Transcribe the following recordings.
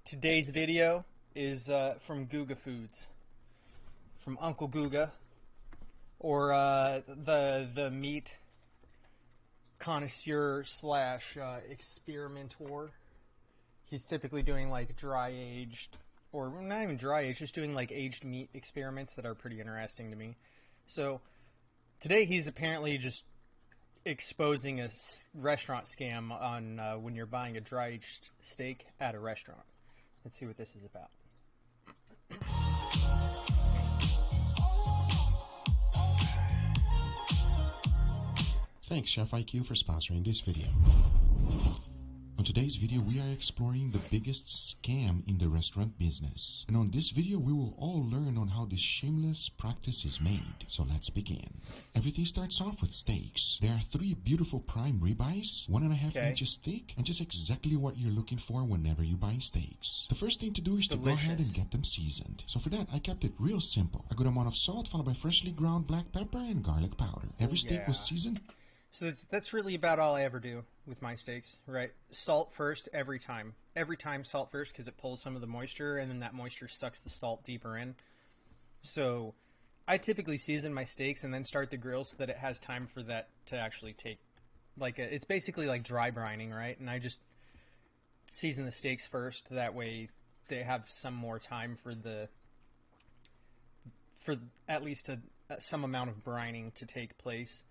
Today's video is from Guga Foods, from Uncle Guga, or the meat connoisseur slash experimenter. He's typically doing like dry aged, or not even dry aged, just doing like aged meat experiments that are pretty interesting to me. So today he's apparently just exposing a restaurant scam on when you're buying a dry aged steak at a restaurant. Let's see what this is about. Thanks Chef IQ for sponsoring this video. On today's video, we are exploring the biggest scam in the restaurant business. And on this video, we will all learn on how this shameless practice is made. So let's begin. Everything starts off with steaks. There are 3 beautiful prime ribeyes, 1.5 inches thick, and just exactly what you're looking for whenever you buy steaks. The first thing to do is to go ahead and get them seasoned. So for that, I kept it real simple. A good amount of salt followed by freshly ground black pepper and garlic powder. Every steak was seasoned. So that's really about all I ever do with my steaks, right? Salt first every time. Every time salt first because it pulls some of the moisture and then that moisture sucks the salt deeper in. So I typically season my steaks and then start the grill so that it has time for that to actually take, it's basically like dry brining, right? And I just season the steaks first. That way they have some more time for at least some amount of brining to take place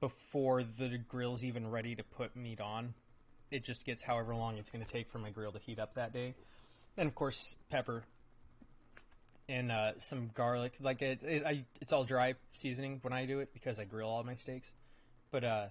before the grill's even ready to put meat on. It just gets however long it's going to take for my grill to heat up that day. And of course, pepper and some garlic. It's all dry seasoning when I do it because I grill all my steaks. But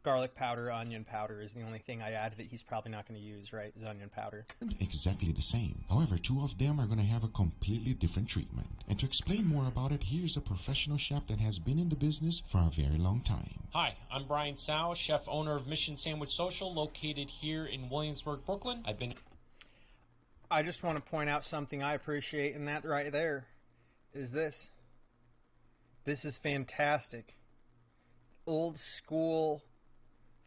garlic powder, onion powder is the only thing I add that he's probably not going to use, right? Is onion powder. Exactly the same. However, 2 of them are going to have a completely different treatment. And to explain more about it, here's a professional chef that has been in the business for a very long time. Hi, I'm Brian Sau, chef owner of Mission Sandwich Social, located here in Williamsburg, Brooklyn. I just want to point out something I appreciate, and that right there is this. This is fantastic. Old school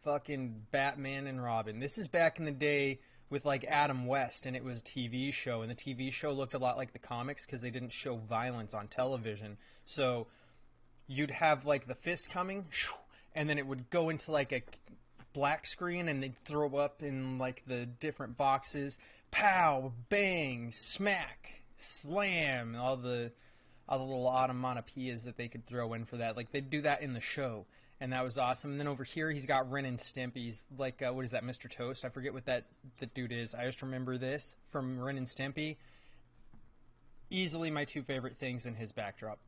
fucking Batman and Robin. This is back in the day with like Adam West, and it was a TV show, and the TV show looked a lot like the comics because they didn't show violence on television. So you'd have like the fist coming, and then it would go into like a black screen, and they'd throw up in like the different boxes, pow, bang, smack, slam, all the little onomatopoeias that they could throw in for that. Like they'd do that in the show. And that was awesome. And then over here, he's got Ren and Stimpy's, like, what is that, Mr. Toast? I forget what that dude is. I just remember this from Ren and Stimpy. Easily my 2 favorite things in his backdrop.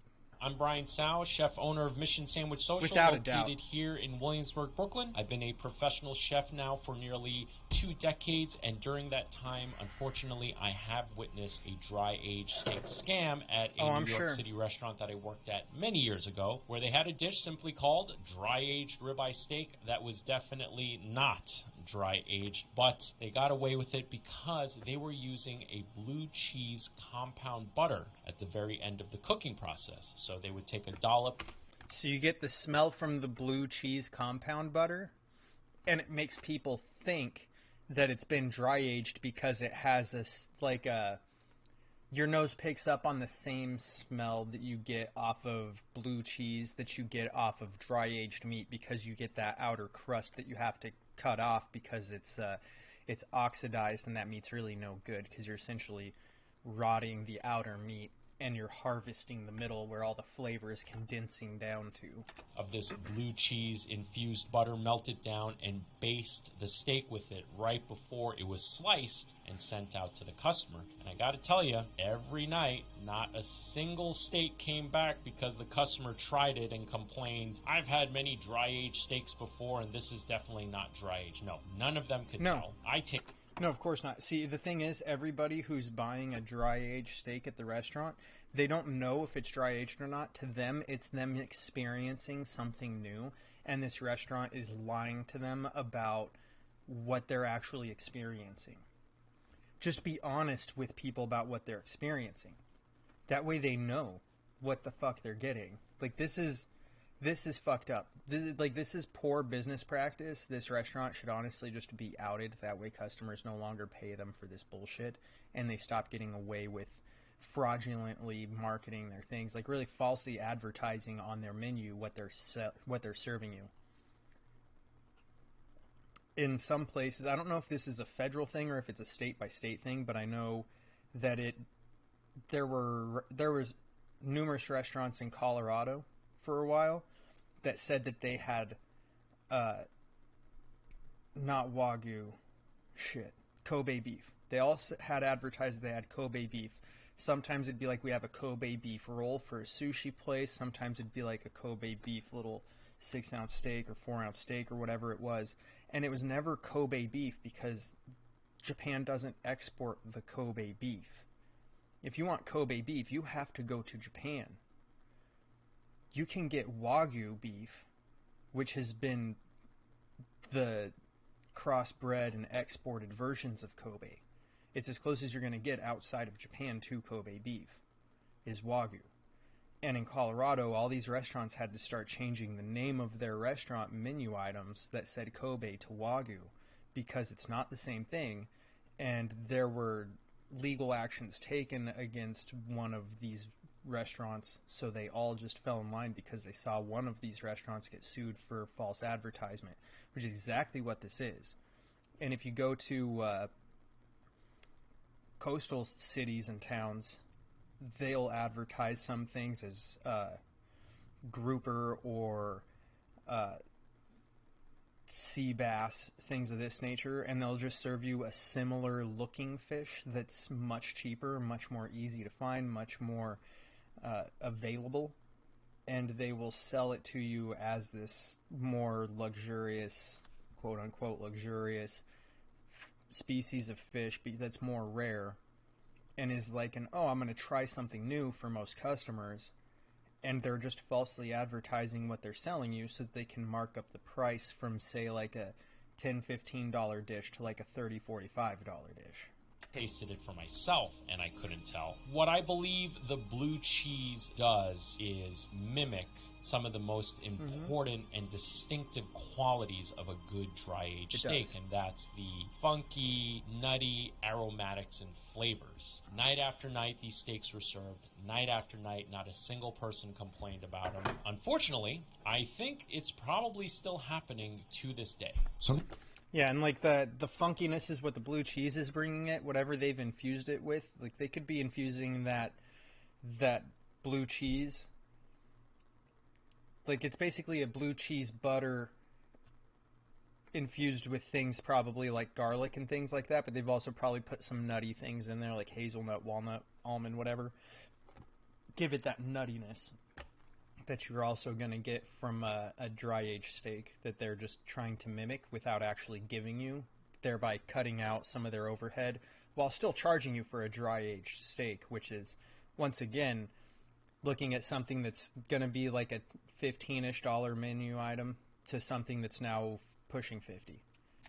I'm Brian Sau, chef owner of Mission Sandwich Social, located here in Williamsburg, Brooklyn. I've been a professional chef now for nearly 2 decades, and during that time, unfortunately, I have witnessed a dry-aged steak scam at a New York City restaurant that I worked at many years ago, where they had a dish simply called dry-aged ribeye steak that was definitely not dry-aged, but they got away with it because they were using a blue cheese compound butter at the very end of the cooking process. So they would take a dollop. So you get the smell from the blue cheese compound butter, and it makes people think that it's been dry aged because it has your nose picks up on the same smell that you get off of blue cheese that you get off of dry aged meat, because you get that outer crust that you have to cut off because it's oxidized, and that meat's really no good because you're essentially rotting the outer meat and you're harvesting the middle where all the flavor is condensing down to. Of this blue cheese infused butter, melted down and basted the steak with it right before it was sliced and sent out to the customer. And I gotta tell you, every night, not a single steak came back because the customer tried it and complained, I've had many dry-aged steaks before and this is definitely not dry-aged. No, none of them could tell. No, of course not. See, the thing is, everybody who's buying a dry-aged steak at the restaurant, they don't know if it's dry-aged or not. To them, it's them experiencing something new, and this restaurant is lying to them about what they're actually experiencing. Just be honest with people about what they're experiencing. That way they know what the fuck they're getting. Like, this is This is fucked up. This is poor business practice. This restaurant should honestly just be outed. That way customers no longer pay them for this bullshit, and they stop getting away with fraudulently marketing their things, like really falsely advertising on their menu what they're serving you. In some places, I don't know if this is a federal thing or if it's a state by state thing, but I know that there was numerous restaurants in Colorado for a while that said that they had not Wagyu, Kobe beef. They all had advertised they had Kobe beef. Sometimes it'd be like, we have a Kobe beef roll for a sushi place. Sometimes it'd be like a Kobe beef little 6-ounce steak or 4-ounce steak or whatever it was. And it was never Kobe beef because Japan doesn't export the Kobe beef. If you want Kobe beef, you have to go to Japan. You can get Wagyu beef, which has been the crossbred and exported versions of Kobe. It's as close as you're going to get outside of Japan to Kobe beef, is Wagyu. And in Colorado, all these restaurants had to start changing the name of their restaurant menu items that said Kobe to Wagyu because it's not the same thing. And there were legal actions taken against one of these restaurants, so they all just fell in line because they saw one of these restaurants get sued for false advertisement, which is exactly what this is. And if you go to coastal cities and towns, they'll advertise some things as grouper or sea bass, things of this nature, and they'll just serve you a similar looking fish that's much cheaper, much more easy to find, much more available, and they will sell it to you as this more luxurious, quote unquote luxurious species of fish that's more rare, and is like I'm going to try something new for most customers, and they're just falsely advertising what they're selling you so that they can mark up the price from, say, like a $10-15 dish to like a $30-45 dish. Tasted it for myself and I couldn't tell. What I believe the blue cheese does is mimic some of the most important and distinctive qualities of a good dry aged steak, and that's the funky, nutty aromatics and flavors. Night after night, these steaks were served. Night after night, not a single person complained about them. Unfortunately, I think it's probably still happening to this day. Yeah, and like the funkiness is what the blue cheese is bringing it, whatever they've infused it with. Like they could be infusing that blue cheese. Like it's basically a blue cheese butter infused with things probably like garlic and things like that, but they've also probably put some nutty things in there like hazelnut, walnut, almond, whatever. Give it that nuttiness that you're also going to get from a dry-aged steak that they're just trying to mimic without actually giving you, thereby cutting out some of their overhead while still charging you for a dry-aged steak, which is, once again, looking at something that's going to be like a $15-ish menu item to something that's now pushing $50.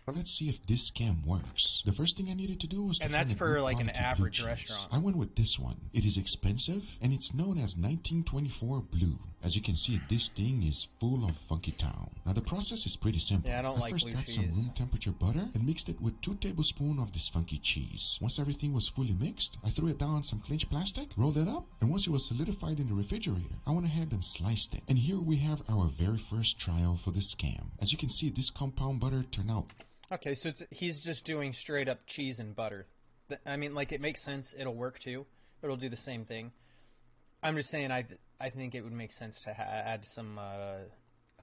But let's see if this scam works. The first thing I needed to do was to and that's find a for good like an quality average blue cheese. restaurant. I went with this one. It is expensive, and it's known as 1924 Blue. As you can see, this thing is full of funky town. Now the process is pretty simple. Yeah, I don't like first blue got cheese. some room temperature butter and mixed it with 2 tablespoons of this funky cheese. Once everything was fully mixed, I threw it down on some clinch plastic, rolled it up, and once it was solidified in the refrigerator, I went ahead and sliced it. And here we have our very first trial for the scam. As you can see, this compound butter turned out. Okay, so he's just doing straight up cheese and butter. I mean, like, it makes sense. It'll work too. It'll do the same thing. I'm just saying I think it would make sense to add some a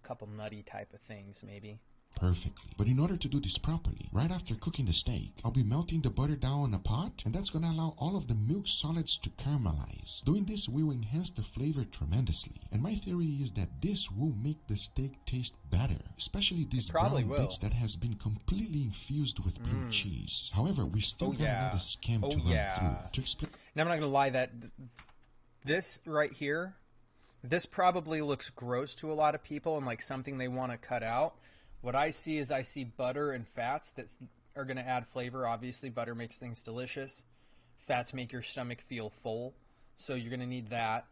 couple nutty type of things maybe. Perfectly. But in order to do this properly, right after cooking the steak, I'll be melting the butter down in a pot, and that's going to allow all of the milk solids to caramelize. Doing this will enhance the flavor tremendously, and my theory is that this will make the steak taste better, especially these brown bits that has been completely infused with blue cheese. However, we still got another scam to run through. To explain. Now, I'm not going to lie, that this right here, this probably looks gross to a lot of people and like something they want to cut out. What I see is butter and fats that are going to add flavor. Obviously, butter makes things delicious. Fats make your stomach feel full, so you're going to need that.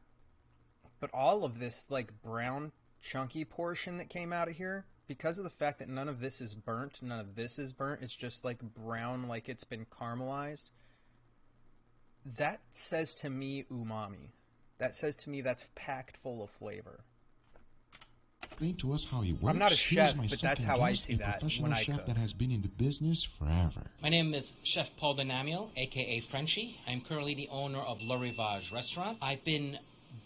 But all of this, like brown chunky portion that came out of here, because of the fact that none of this is burnt, none of this is burnt, it's just like brown, like it's been caramelized, that says to me umami. That says to me that's packed full of flavor. Explain to us how it works. I'm not a chef, but that's how I see that when I cook. A professional chef that has been in the business forever. My name is Chef Paul Denamiel, a.k.a. Frenchie. I'm currently the owner of Le Rivage Restaurant. I've been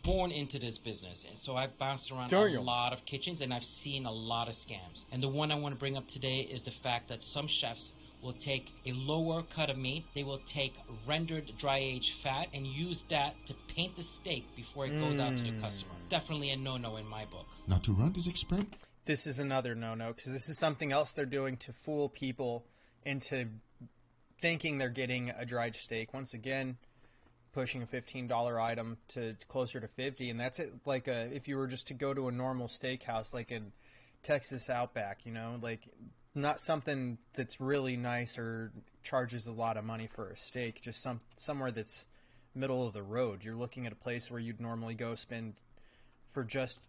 born into this business, and so I've bounced around a lot of kitchens, and I've seen a lot of scams. And the one I want to bring up today is the fact that some chefs will take a lower cut of meat, they will take rendered dry-aged fat and use that to paint the steak before it goes out to the customer. Definitely a no-no in my book. Now to run this experiment, this is another no-no, because this is something else they're doing to fool people into thinking they're getting a dried steak. Once again, pushing a $15 item to closer to $50, and that's it. Like if you were just to go to a normal steakhouse, like in Texas Outback, you know, like not something that's really nice or charges a lot of money for a steak, just somewhere that's middle of the road. You're looking at a place where you'd normally go spend for just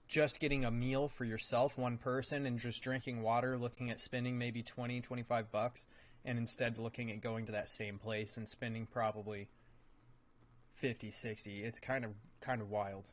getting a meal for yourself, one person, and just drinking water, looking at spending maybe $20-25, and instead looking at going to that same place and spending probably $50-60. It's kind of wild.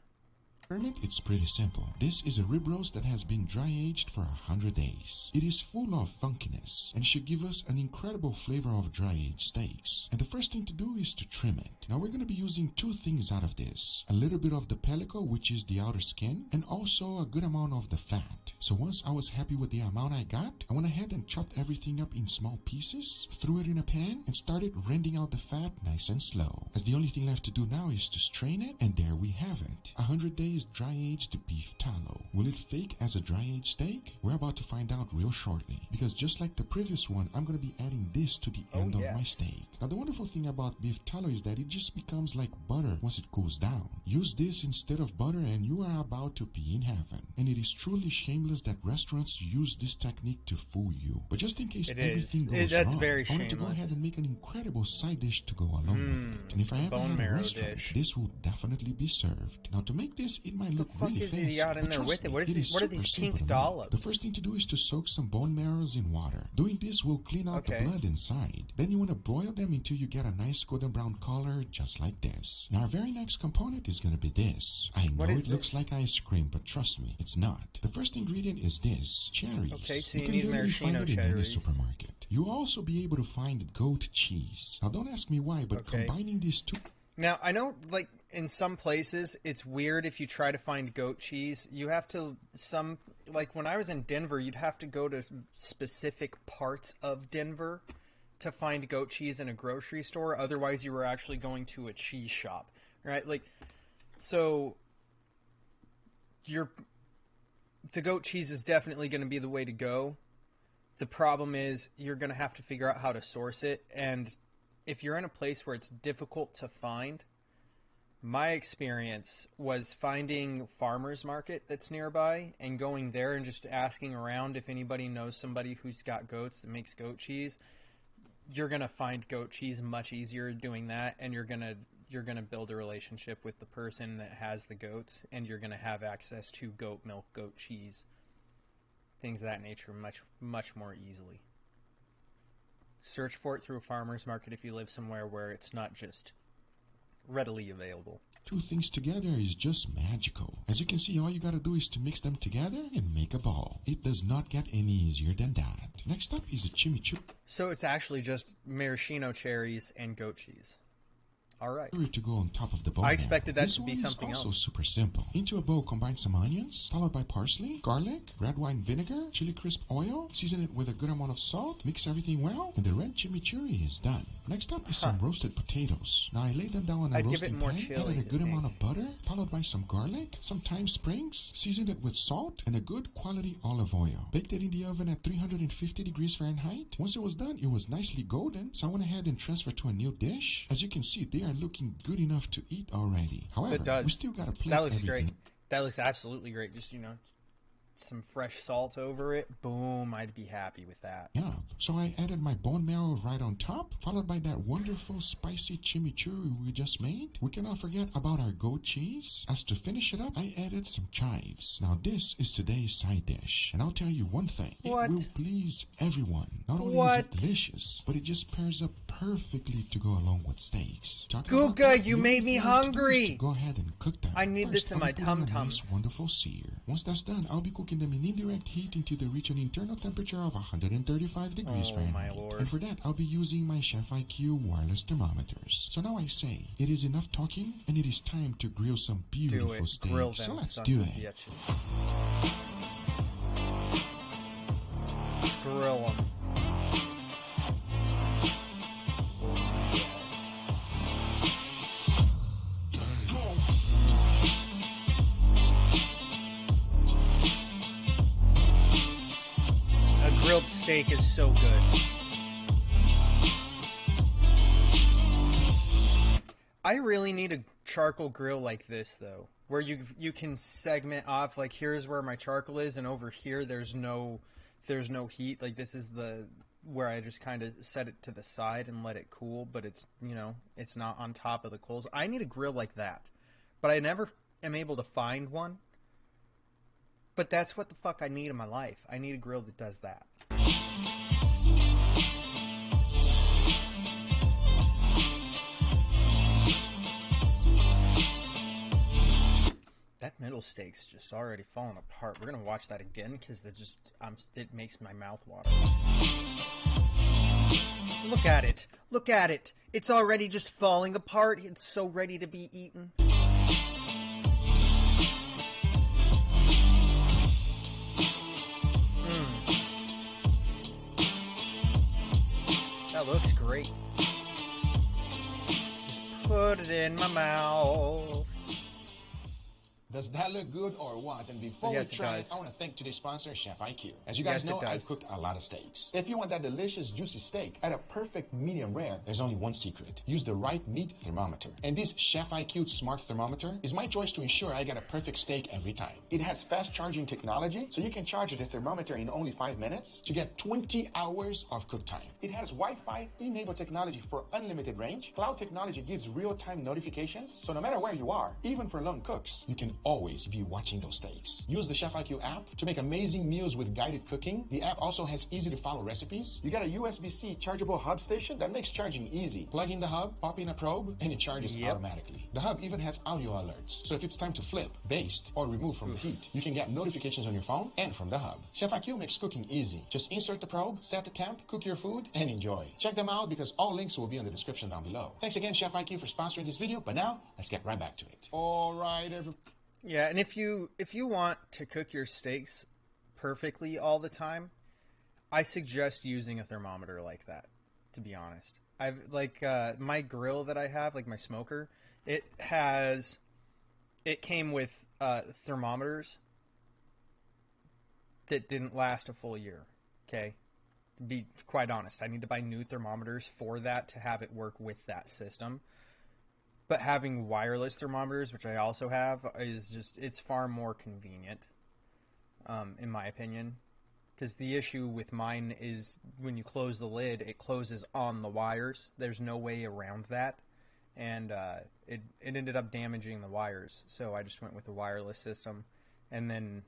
It's pretty simple. This is a rib roast that has been dry aged for 100 days. It is full of funkiness and should give us an incredible flavor of dry aged steaks. And the first thing to do is to trim it. Now we're going to be using two things out of this. A little bit of the pellicle, which is the outer skin, and also a good amount of the fat. So once I was happy with the amount I got, I went ahead and chopped everything up in small pieces, threw it in a pan, and started rending out the fat nice and slow. As the only thing left to do now is to strain it, and there we have it. 100 days dry-aged beef tallow. Will it fake as a dry-aged steak? We're about to find out real shortly, because just like the previous one, I'm going to be adding this to the end of my steak. Now the wonderful thing about beef tallow is that it just becomes like butter once it cools down. Use this instead of butter and you are about to be in heaven. And it is truly shameless that restaurants use this technique to fool you. But just in case everything goes wrong, very I wanted to go ahead and make an incredible side dish to go along with it. And if I ever have a restaurant, this will definitely be served. Now to make this, it might look really fancy. What the fuck is he got in there with it? What are these pink dollops? The first thing to do is to soak some bone marrows in water. Doing this will clean out the blood inside. Then you want to broil them until you get a nice golden brown color, just like this. Now our very next component is going to be this. I know it looks like ice cream, but trust me, it's not. The first ingredient is this, cherries. Okay, so you can literally find it in any supermarket. You'll also be able to find goat cheese. Now don't ask me why, but combining these two... Now, I know, like, in some places, it's weird if you try to find goat cheese. You have to, like, when I was in Denver, you'd have to go to specific parts of Denver to find goat cheese in a grocery store. Otherwise, you were actually going to a cheese shop, right? Like, so, the goat cheese is definitely going to be the way to go. The problem is you're going to have to figure out how to source it, and if you're in a place where it's difficult to find, my experience was finding farmers market that's nearby and going there and just asking around if anybody knows somebody who's got goats that makes goat cheese. You're going to find goat cheese much easier doing that, and you're going to build a relationship with the person that has the goats, and you're going to have access to goat milk, goat cheese, things of that nature much more easily. Search for it through a farmer's market if you live somewhere where it's not just readily available. Two things together is just magical. As you can see, all you gotta do is to mix them together and make a ball. It does not get any easier than that. Next up is a chimichurri. So it's actually just maraschino cherries and goat cheese. All right. To go on top of the bowl. I expected that to be something else. This one is also super simple. Into a bowl, combine some onions, followed by parsley, garlic, red wine vinegar, chili crisp oil, season it with a good amount of salt, mix everything well, and the red chimichurri is done. Next up is some roasted potatoes. Now I laid them down on a roasting pan, added a good amount of butter, followed by some garlic, some thyme sprigs, seasoned it with salt, and a good quality olive oil. Baked it in the oven at 350 degrees Fahrenheit. Once it was done, it was nicely golden, so I went ahead and transferred to a new dish. As you can see, they are looking good enough to eat already. However, we still gotta plate that looks everything. great. That looks absolutely great. Just, some fresh salt over it, boom, I'd be happy with that. Yeah, so I added my bone marrow right on top, followed by that wonderful spicy chimichurri we just made. We cannot forget about our goat cheese. As to finish it up, I added some chives. Now this is today's side dish, and I'll tell you one thing. What? It will please everyone. Not only is it delicious, but it just pairs up perfectly to go along with steaks. Guga, you made me hungry! Go ahead and cook them. I need this in my tum-tums. Nice, wonderful sear. Once that's done, I'll be cooking them in indirect heat until they reach an internal temperature of 135 degrees Fahrenheit. My Lord. And for that, I'll be using my Chef IQ wireless thermometers. So now I say, it is enough talking, and it is time to grill some beautiful steaks. Grill them, so let's do it. Bitches. Grill them. A grilled steak is so good. I really need a charcoal grill like this, though, where you can segment off, like, here's where my charcoal is, and over here there's no heat. Like, this is where I just kind of set it to the side and let it cool, but it's, it's not on top of the coals. I need a grill like that, but I never am able to find one. But that's what the fuck I need in my life. I need a grill that does that. That middle steak's just already falling apart. We're gonna watch that again because it makes my mouth water. Look at it. Look at it. It's already just falling apart. It's so ready to be eaten. That looks great. Just put it in my mouth. Does that look good or what? And before we try, I want to thank today's sponsor, Chef IQ. As you guys know, I've cooked a lot of steaks. If you want that delicious, juicy steak at a perfect medium rare, there's only one secret. Use the right meat thermometer. And this Chef IQ Smart Thermometer is my choice to ensure I get a perfect steak every time. It has fast charging technology, so you can charge the thermometer in only 5 minutes to get 20 hours of cook time. It has Wi-Fi enabled technology for unlimited range. Cloud technology gives real-time notifications, so no matter where you are, even for lone cooks, you can always be watching those steaks. Use the Chef IQ app to make amazing meals with guided cooking. The app also has easy to follow recipes. You got a USB-C chargeable hub station that makes charging easy. Plug in the hub, pop in a probe, and it charges automatically. The hub even has audio alerts, so if it's time to flip, baste, or remove from the heat, you can get notifications on your phone and from the hub. Chef IQ makes cooking easy. Just insert the probe, set the temp, cook your food, and enjoy. Check them out because all links will be in the description down below. Thanks again, Chef IQ, for sponsoring this video, but now, let's get right back to it. All right, everybody. Yeah, and if you want to cook your steaks perfectly all the time, I suggest using a thermometer like that, to be honest. I've my grill that I have, like my smoker, it came with thermometers that didn't last a full year. Okay? To be quite honest, I need to buy new thermometers for that to have it work with that system. But having wireless thermometers, which I also have, it's far more convenient, in my opinion. Because the issue with mine is when you close the lid, it closes on the wires. There's no way around that. And it ended up damaging the wires. So I just went with the wireless system. And then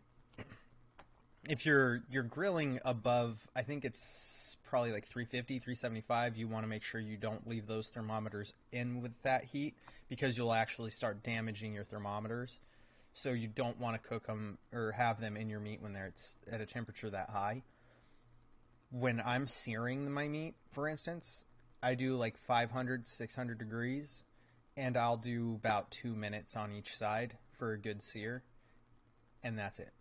if you're grilling above, I think it's probably like 350, 375, you want to make sure you don't leave those thermometers in with that heat because you'll actually start damaging your thermometers. So you don't want to cook them or have them in your meat when it's at a temperature that high. When I'm searing my meat, for instance, I do like 500, 600 degrees, and I'll do about 2 minutes on each side for a good sear, and that's it.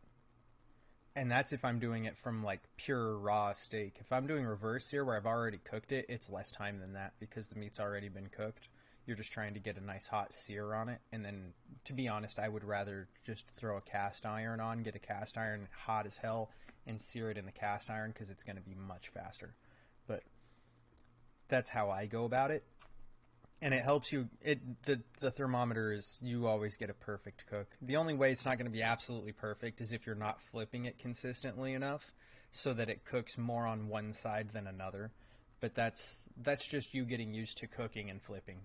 And that's if I'm doing it from like pure raw steak. If I'm doing reverse sear where I've already cooked it, it's less time than that because the meat's already been cooked. You're just trying to get a nice hot sear on it. And then, to be honest, I would rather just throw a cast iron on, get a cast iron hot as hell, and sear it in the cast iron because it's going to be much faster. But that's how I go about it. And it helps you. The thermometer is, you always get a perfect cook. The only way it's not going to be absolutely perfect is if you're not flipping it consistently enough so that it cooks more on one side than another. But that's just you getting used to cooking and flipping.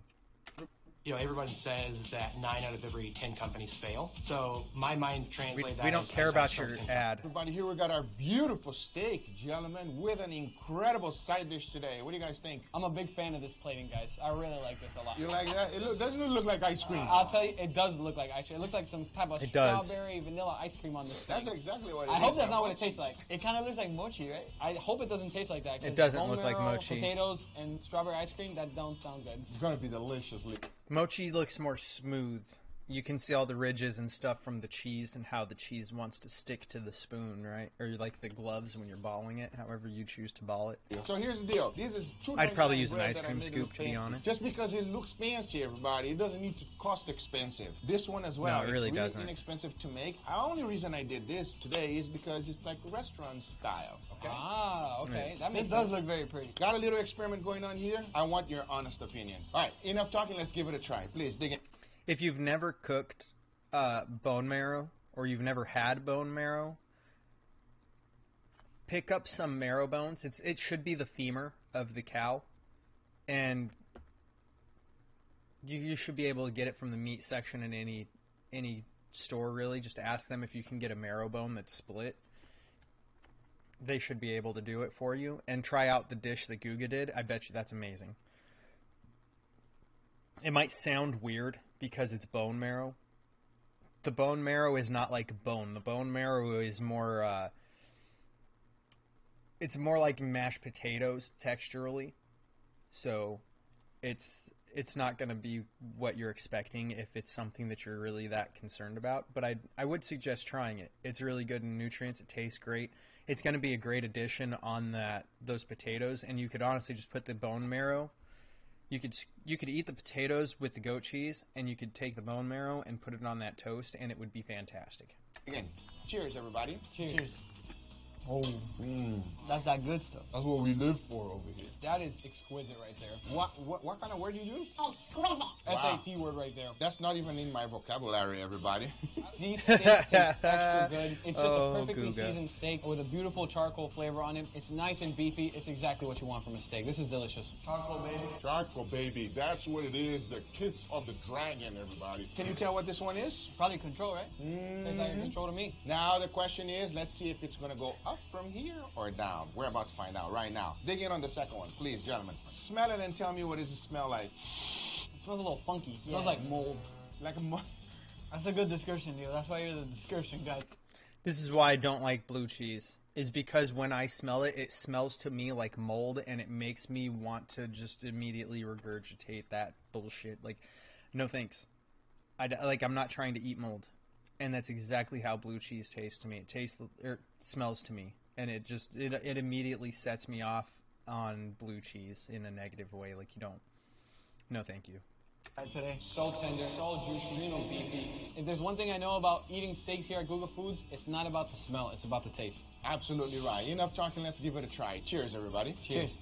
You know, everybody says that 9 out of every 10 companies fail. So my mind translates that. We don't care about your ad. Everybody, here we got our beautiful steak, gentlemen, with an incredible side dish today. What do you guys think? I'm a big fan of this plating, guys. I really like this a lot. You like that? Doesn't it look like ice cream? I'll tell you, it does look like ice cream. It looks like some type of strawberry vanilla ice cream on this thing. That's exactly what it is. I hope that's not what it tastes like. It kind of looks like mochi, right? I hope it doesn't taste like that. It doesn't look like mochi. Potatoes and strawberry ice cream, that don't sound good. It's going to be delicious. Mochi looks more smooth. You can see all the ridges and stuff from the cheese and how the cheese wants to stick to the spoon, right? Or like the gloves when you're balling it, however you choose to ball it. So here's the deal. This is I'd probably use an ice cream scoop, to be honest. Just because it looks fancy, everybody, it doesn't need to cost expensive. This one as well. No, it really doesn't. It's really inexpensive to make. The only reason I did this today is because it's like restaurant style. Okay. Ah, okay. Yes. That makes It does look very pretty. Got a little experiment going on here. I want your honest opinion. All right, enough talking. Let's give it a try. Please dig in. If you've never cooked bone marrow, or you've never had bone marrow, pick up some marrow bones. It should be the femur of the cow, and you should be able to get it from the meat section in any store, really. Just ask them if you can get a marrow bone that's split. They should be able to do it for you. And try out the dish that Guga did. I bet you that's amazing. It might sound weird because it's bone marrow. The bone marrow is not like bone. The bone marrow is more, it's more like mashed potatoes texturally. So it's not going to be what you're expecting if it's something that you're really that concerned about. But I would suggest trying it. It's really good in nutrients. It tastes great. It's going to be a great addition on those potatoes. And you could honestly just put the bone marrow. You could eat the potatoes with the goat cheese, and you could take the bone marrow and put it on that toast, and it would be fantastic. Again, cheers, everybody. Cheers. Oh, that's that good stuff. That's what we live for over here. That is exquisite right there. What kind of word do you use? Exquisite. Wow. SAT word right there. That's not even in my vocabulary, everybody. These steaks taste extra good. It's just Oh, a perfectly Guga. seasoned steak with a beautiful charcoal flavor on it. It's nice and beefy. It's exactly what you want from a steak. This is delicious. Charcoal, baby. Charcoal, baby. That's what it is. The kiss of the dragon, everybody. Can you tell what this one is? Probably control, right? Tastes like a control to me. Now the question is, let's see if it's going to go up from here or down. We're about to find out right now. Dig in on the second one, please, gentlemen. Smell it and tell me what does it smell like. It smells a little funky. It smells Yeah. like mold. Like a That's a good description, Neil. That's why you're the description guy. This is why I don't like blue cheese, is because when I smell it, it smells to me like mold, and it makes me want to just immediately regurgitate that bullshit. Like, no thanks. I'm not trying to eat mold. And that's exactly how blue cheese tastes to me. It smells to me. And it immediately sets me off on blue cheese in a negative way. Like, you don't. No, thank you. Today. So tender, so juicy, so beefy. If there's one thing I know about eating steaks here at Guga Foods, it's not about the smell, it's about the taste. Absolutely right. Enough talking. Let's give it a try. Cheers, everybody. Cheers.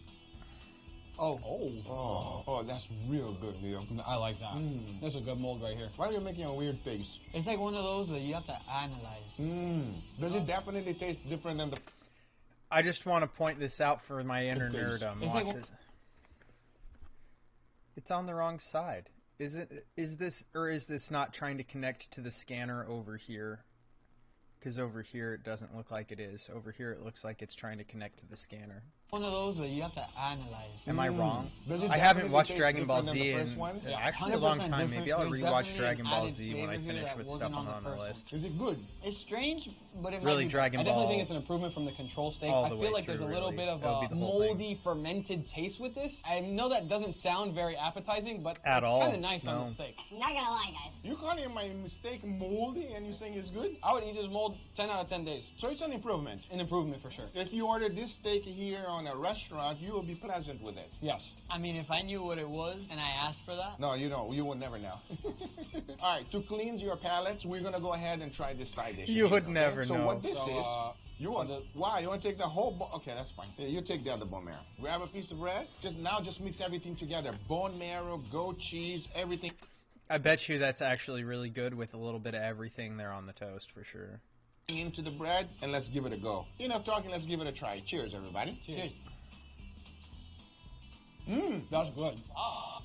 Oh, that's real good, Leo. I like that. There's a good mold right here. Why are you making a weird face? It's like one of those that you have to analyze. Does it definitely taste different than the... I just want to point this out for my inner nerdum. It's Watch like- this. It's on the wrong side. Is this not trying to connect to the scanner over here? Because over here it doesn't look like it is. Over here it looks like it's trying to connect to the scanner. One of those that you have to analyze. Am I wrong? Does it I haven't definitely watched taste Dragon Ball different Z than the first in one? actually a long 100% time. Maybe I'll different. rewatch There's Dragon Ball definitely Z an when I added finish flavor with here stuff that on wasn't the on the list. Is it good? It's strange, but it Really, might be Dragon I Ball. definitely think it's an improvement from the control steak. All I the feel way like there's a through, little really. bit of That would a be the whole thing. moldy, fermented taste with this. I know that doesn't sound very appetizing, but At it's all. kind of nice on No. the steak. Not gonna lie, guys. You calling my steak moldy and you saying it's good? I would eat this mold 10 out of 10 days. So it's an improvement. An improvement for sure. If you order this steak here on a restaurant, you will be pleasant with it. Yes. I mean, if I knew what it was and I asked for that, No, you don't. You will never know. All right, to cleanse your palates, we're going to go ahead and try this side dish. You again, would okay? never So know. what this So, is, You want why? You want to take the whole bone? Okay, that's fine. Here, you take the other bone marrow. Grab a piece of bread. Just mix everything together. Bone marrow, goat cheese, everything. I bet you that's actually really good with a little bit of everything there on the toast for sure. Into the bread, and let's give it a go. Enough talking, let's give it a try. Cheers, everybody. Cheers. That's good.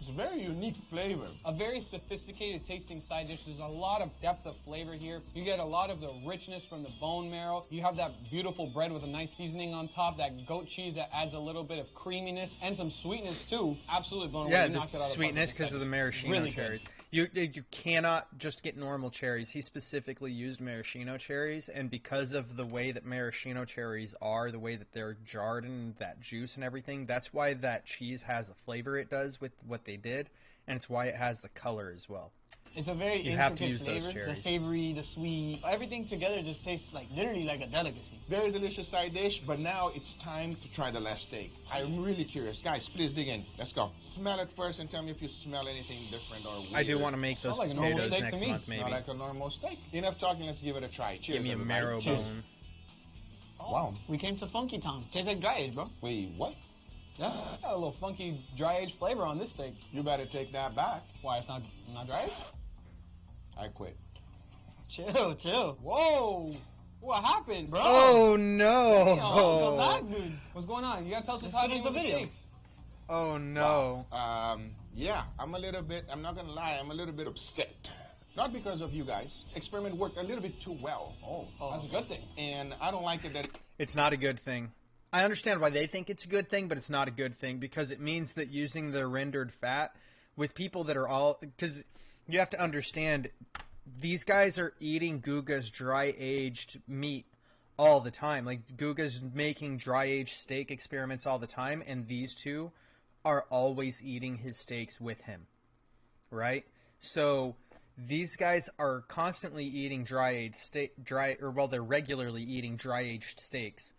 It's a very unique flavor. A very sophisticated tasting side dish. There's a lot of depth of flavor here. You get a lot of the richness from the bone marrow. You have that beautiful bread with a nice seasoning on top, that goat cheese that adds a little bit of creaminess and some sweetness too. Absolutely blown away. Yeah, the sweetness because of the maraschino really cherries. You cannot just get normal cherries. He specifically used maraschino cherries, and because of the way that maraschino cherries are, the way that they're jarred and that juice and everything, that's why that cheese has the flavor it does with what they did, and it's why it has the color as well. It's a very intricate flavor. The savory, the sweet, everything together just tastes like literally like a delicacy. Very delicious side dish, but now it's time to try the last steak. I'm really curious. Guys, please dig in. Let's go. Smell it first and tell me if you smell anything different or weird. I do want to make those potatoes next month, maybe. Not like a normal steak. Enough talking, let's give it a try. Cheers, Give me everybody. a marrow Cheers. bone. Oh. Wow. We came to Funky Town. Tastes like dry age, bro. Wait, what? Yeah, got a little funky dry aged flavor on this steak. You better take that back. Why, it's not dry aged? I quit. Chill. Whoa! What happened, bro? Oh no! Go back, dude. What's going on? You gotta tell us what's Let's happening finish with the the video. steaks. Oh no! Wow. Yeah, I'm not gonna lie, I'm a little bit upset. Not because of you guys. Experiment worked a little bit too well. Oh, that's a good thing. And I don't like it that... It's not a good thing. I understand why they think it's a good thing, but it's not a good thing because it means that using the rendered fat with people that are all... Because you have to understand, these guys are eating Guga's dry-aged meat all the time. Like, Guga's making dry-aged steak experiments all the time, and these two are always eating his steaks with him. Right? So... These guys are constantly eating they're regularly eating dry-aged steaks.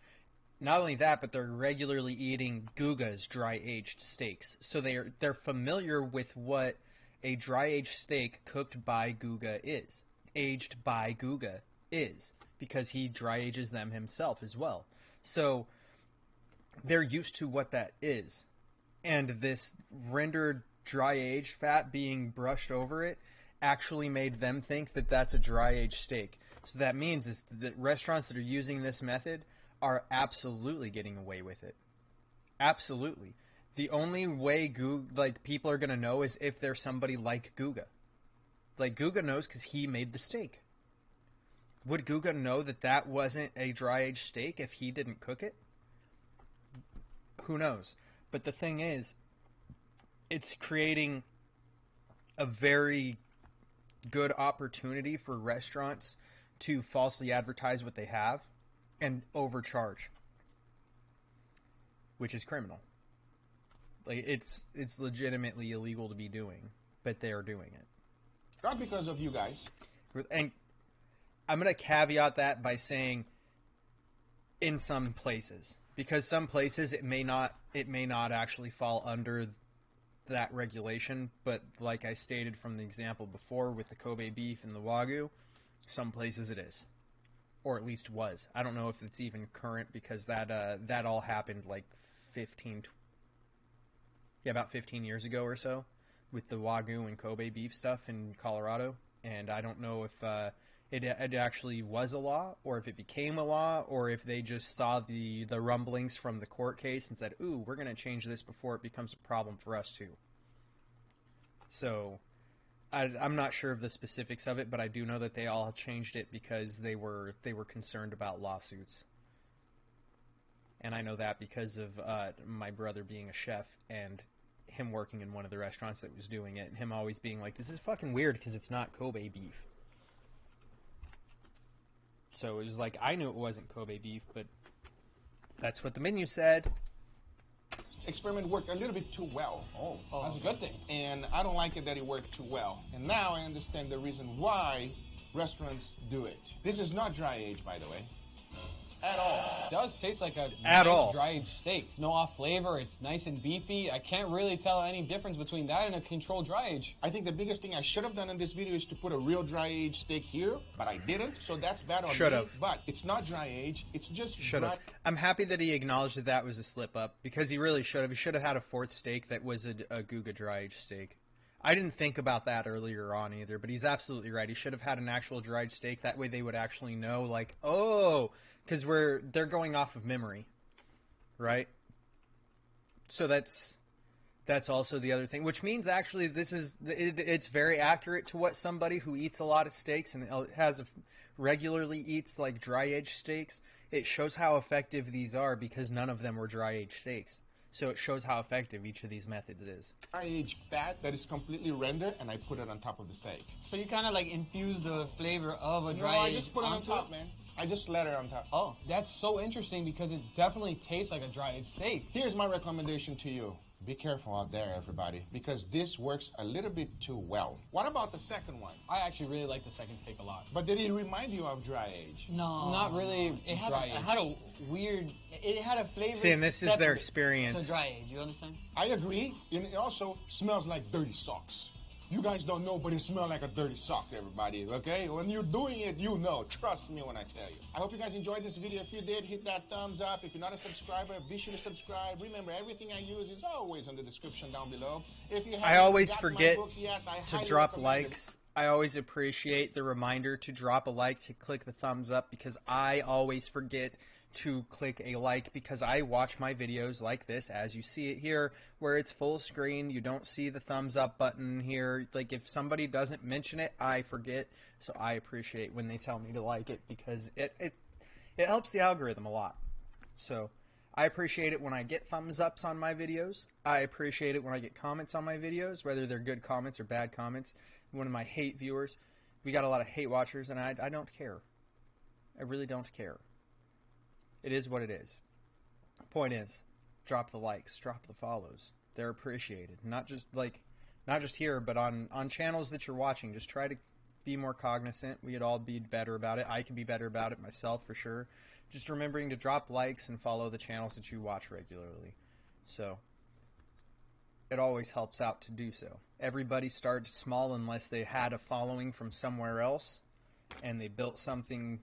Not only that, but they're regularly eating Guga's dry-aged steaks. So they're familiar with what a dry-aged steak cooked by Guga is, aged by Guga is, because he dry-ages them himself as well. So they're used to what that is. And this rendered dry-aged fat being brushed over it actually made them think that that's a dry-aged steak. So that means is that restaurants that are using this method are absolutely getting away with it. Absolutely. The only way people are going to know is if there's somebody like Guga. Like, Guga knows because he made the steak. Would Guga know that that wasn't a dry-aged steak if he didn't cook it? Who knows? But the thing is, it's creating a very good opportunity for restaurants to falsely advertise what they have and overcharge, which is criminal. Like, it's legitimately illegal to be doing, but they are doing it. Not because of you guys. And I'm going to caveat that by saying in some places, because some places it may not actually fall under that regulation, but like I stated from the example before with the Kobe beef and the Wagyu, some places it is, or at least was. I don't know if it's even current because that all happened like about 15 years ago or so with the Wagyu and Kobe beef stuff in Colorado, and I don't know if it actually was a law, or if it became a law, or if they just saw the rumblings from the court case and said, ooh, we're going to change this before it becomes a problem for us too. So I'm not sure of the specifics of it, but I do know that they all changed it because they were concerned about lawsuits. And I know that because of my brother being a chef and him working in one of the restaurants that was doing it, and him always being like, this is fucking weird because it's not Kobe beef. So it was like, I knew it wasn't Kobe beef, but that's what the menu said. Experiment worked a little bit too well. That's a good thing. And I don't like it that it worked too well. And now I understand the reason why restaurants do it. This is not dry age, by the way. At all. It does taste like a nice dry-aged steak. No off flavor. It's nice and beefy. I can't really tell any difference between that and a controlled dry age. I think the biggest thing I should have done in this video is to put a real dry-aged steak here, but I didn't, so that's bad on me. But it's not dry-aged. It's just dry. I'm happy that he acknowledged that that was a slip-up, because he really should have. He should have had a fourth steak that was a Guga dry-aged steak. I didn't think about that earlier on either, but he's absolutely right. He should have had an actual dried steak. That way they would actually know, like, oh, because they're going off of memory, right? So that's also the other thing, which means actually it's very accurate to what somebody who eats a lot of steaks and regularly eats like dry-aged steaks. It shows how effective these are because none of them were dry-aged steaks. So it shows how effective each of these methods is. Dry-aged fat that is completely rendered, and I put it on top of the steak. So you kind of like infuse the flavor of a dry-aged. No, I just put it on top, man. I just let it on top. Oh, that's so interesting because it definitely tastes like a dry-aged steak. Here's my recommendation to you. Be careful out there, everybody, because this works a little bit too well. What about the second one? I actually really like the second steak a lot. But did it remind you of dry age? No. Not really it had dry age. It had a weird... It had a flavor. See, and this is their experience. So dry age, you understand? I agree. And it also smells like dirty socks. You guys don't know, but it smells like a dirty sock, everybody, okay? When you're doing it, you know. Trust me when I tell you. I hope you guys enjoyed this video. If you did, hit that thumbs up. If you're not a subscriber, be sure to subscribe. Remember, everything I use is always in the description down below. If you I always forget to drop likes. I always appreciate the reminder to drop a like, to click the thumbs up, because I always forget to click a like, because I watch my videos like this, as you see it here, where it's full screen. You don't see the thumbs up button here. Like, if somebody doesn't mention it, I forget. So I appreciate when they tell me to like it, because it helps the algorithm a lot. So I appreciate it when I get thumbs ups on my videos. I appreciate it when I get comments on my videos, whether they're good comments or bad comments. One of my hate viewers, we got a lot of hate watchers, and I don't care. I really don't care. It is what it is. Point is, drop the likes, drop the follows. They're appreciated. Not just here, but on channels that you're watching. Just try to be more cognizant. We could all be better about it. I could be better about it myself for sure. Just remembering to drop likes and follow the channels that you watch regularly. So it always helps out to do so. Everybody started small unless they had a following from somewhere else, and they built something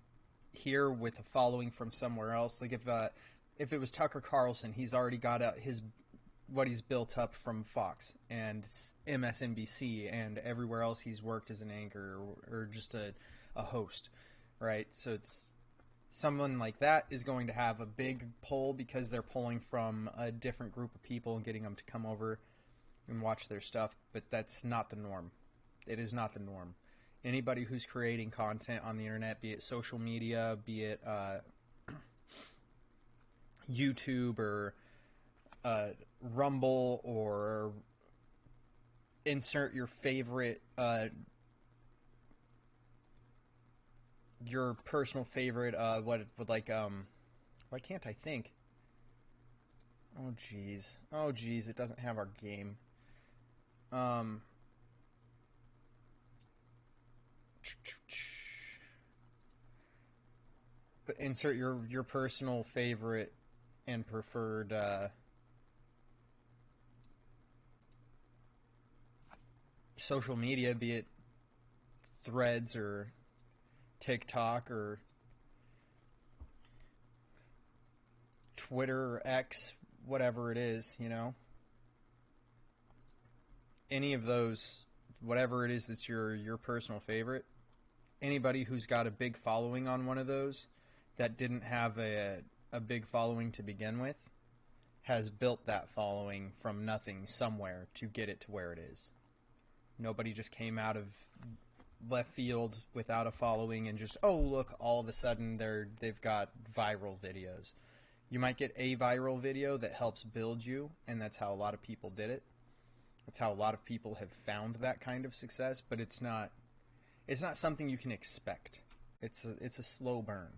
here with a following from somewhere else. Like if it was Tucker Carlson, he's already got what he's built up from Fox and MSNBC and everywhere else he's worked as an anchor or just a host, right? So it's someone like that is going to have a big pull because they're pulling from a different group of people and getting them to come over and watch their stuff, but that's not the norm. It is not the norm. Anybody who's creating content on the internet, be it social media, be it YouTube or Rumble, or insert your favorite, your personal favorite, why can't I think? Oh geez, it doesn't have our game. But insert your personal favorite and preferred social media, be it Threads or TikTok or Twitter or X, whatever it is, you know. Any of those, whatever it is that's your personal favorite. Anybody who's got a big following on one of those that didn't have a big following to begin with has built that following from nothing somewhere to get it to where it is. Nobody just came out of left field without a following and just, oh look, all of a sudden they've got viral videos. You might get a viral video that helps build you, and that's how a lot of people did it. That's how a lot of people have found that kind of success, but it's not something you can expect. It's a slow burn.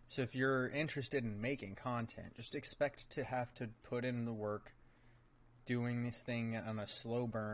So if you're interested in making content, just expect to have to put in the work doing this thing on a slow burn.